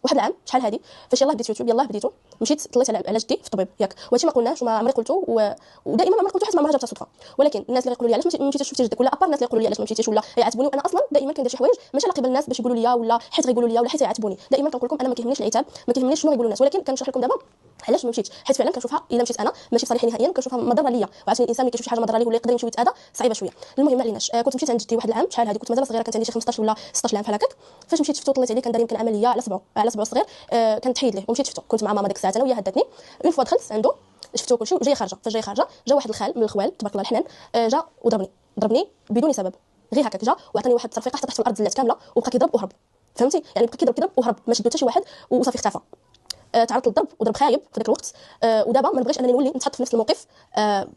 واحد العام شحال هادي فاش يلاه بديت يوتيوب يلاه بديتو مشيت طليت على جدي في الطبيب ياك، وهادشي ما قلناش وما عمري قلتو ودائما ما عمري قلتو حيت ما عمرها جابتها صدفه. ولكن الناس اللي يقولوا لي علاش ما مشيتيش شفتي جدك، ولا ابار الناس اللي يقولوا لي علاش ما مشيتيش ولا يعاتبوني، انا اصلا دائما كندير شي حوايج ماشي على قبل الناس باش يقولوا لي ولا حيت غيقولوا لي ولا حيت يعاتبوني. دائما كنقول لكم انا ما كيهمنيش العتاب، ما كيهمنيش شنو يقولوا الناس، ولكن كنشرح لكم دابا علاش ما مشيتش، حيت فعلا كنشوفها الا مشيت انا ماشي صريح نهائيا كنشوفها مضره ليا. وعرفتي الانسان ملي كيشوف شي حاجه مضره ليه ولا يقدر يمشي ويتاذى صعيبه شويه. المهم ما عليناش. كنت مشيت عند جدي واحد العام شحال هذه كنت مازال صغيره، كانت عندي شي 15 ولا 16 عام بحال هكاك. فاش مشيت شفتو طليت عليه كان داير يمكن عمليه على صبعو صغير. كان تحيد ليه ومشيت شفتو، كنت مع ماما ديك الساعه انا وهي هداتني. اون فوا دخلت عنده شفتو كلشي وجاي خارجه، فاش جاي خارجه جا واحد الخال من الخوال تبارك الله الحنان، جا وضربني بدون سبب، غير هكاك جا وعطاني واحد الترفيقه حتى تحت في الارض زلات كامله وبقى كيضرب وهرب. فهمتي يعني بقى كيضرب وهرب، ما شدو حتى شي واحد وصافي اختفى. تعرضت للضرب وضرب خايب في ذاك الوقت. ودابا ما نبغيش انني نولي نتحط في نفس الموقف. ما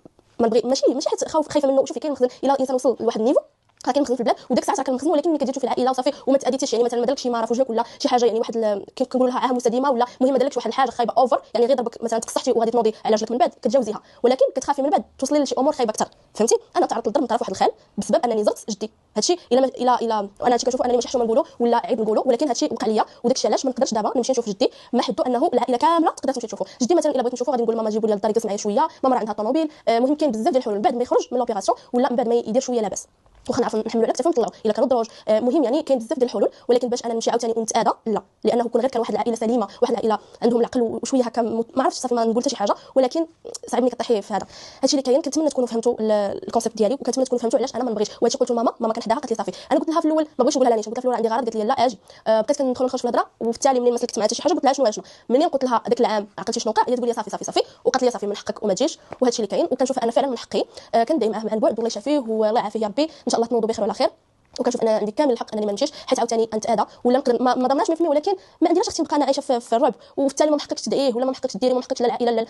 نبغي ماشي حيت خايفه منه. شوفي كاين مخزن الا الانسان وصل لواحد النيفو كاين مخزن في البلاد وديك الساعه كان مخزن، ولكن ملي كتجي في العائله وصافي وما تاذيتيش يعني مثلا ما داركش شي مرض في وجهك ولا شي حاجه يعني واحد كنقولوا لها عاهه مستديمه ولا المهم ما داركش واحد الحاجه خايبه اوفر يعني غير ضربك مثلا تقصحتي وغادي تنوضي على رجلك من بعد كتجاوزيها، ولكن كتخافي من بعد توصلي لشي امور خايبه اكثر. فهمتي انا تعرضت للضرب من طرف واحد الخال بسبب انني زرت جدي. هادشي الا انا هادشي كنشوف انني ماشي حشومه نقولوا ولا عيب نقولوا، ولكن هادشي وقع ليا وداكشي علاش ما نقدرش دابا نمشي نشوف جدي ما حدو انه العائله كامله تقدر تمشي تشوفو. جدي مثلا الا بغيت نشوفو غادي نقول ماما جيبوا لي للدار يجلس معايا شويه، ماما راه عندها طوموبيل. مهم كاين بزاف ديال الحلول من بعد ما يخرج من لوبيراسيون ولا من بعد ما يدير شويه لاباس واخا نعرفوا نحملوا على كتافهم نطلعوا الا كانوا دروج. مهم يعني كاين بزاف ديال الحلول، ولكن باش انا نمشي عاوتاني ونتاذى لا، لانه كون غير كان واحد العائله سليمه واحد العائله عندهم العقل وشويه هكا ما عرفتش صافي ما نقول حتى شي حاجه، ولكن صعيبني كطيحي في هذا. هادشي اللي كاين. كنتمنى تكونوا فهمتوا الكونسيبت ديالي وكنتمنى تكونوا فهمتوا علاش انا ما نبغيش. وهادشي قلت لماما كان حداها قالت لي صافي. انا قلت لها في الاول ما بغيتش نقولها ليش، قلت لها في الاول عندي غرض، قالت لي لا اجي. بقيت كندخل نخرج في الهضره وفي التالي ملي ما سلكت معها حتى شي حاجه قلت لها شنو منين قلت لها داك العام عقلتي شنو وقع، هي تقول لي صافي وقالت لي صافي من حقك وما تجيش. وهادشي اللي كاين وكنشوف انا فعلا من حقي. كندعي معاه عن بعد والله يشافيه والله يعافيه يا ربي ان شاء الله تنوضوا بخير وعلى خير. وكنشوف انا عندي كامل الحق انني ما نمشيش حيت عاوتاني نتاذى ولا نقدر ما ضمناش 100%، ولكن ما عندناش اختي نبقى انا عايشه في الرعب وفي التالي ما محققش تدعيه ولا ما محققش ديري ما محققش لا العائله لا